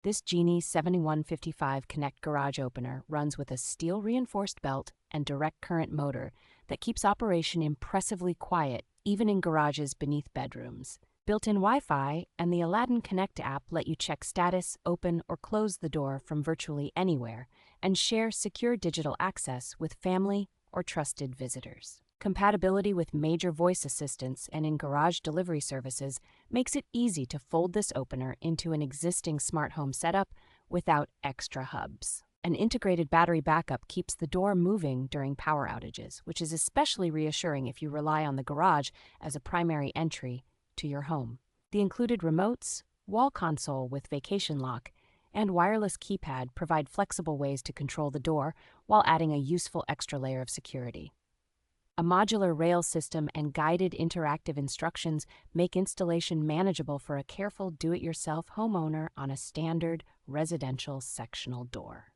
This Genie 7155 Connect garage opener runs with a steel-reinforced belt and direct current motor that keeps operation impressively quiet even in garages beneath bedrooms. Built-in Wi-Fi and the Aladdin Connect app let you check status, open, or close the door from virtually anywhere and share secure digital access with family or trusted visitors. Compatibility with major voice assistants and in garage delivery services makes it easy to fold this opener into an existing smart home setup without extra hubs. An integrated battery backup keeps the door moving during power outages, which is especially reassuring if you rely on the garage as a primary entry to your home. The included remotes, wall console with vacation lock, and wireless keypad provide flexible ways to control the door while adding a useful extra layer of security. A modular rail system and guided interactive instructions make installation manageable for a careful do-it-yourself homeowner on a standard residential sectional door.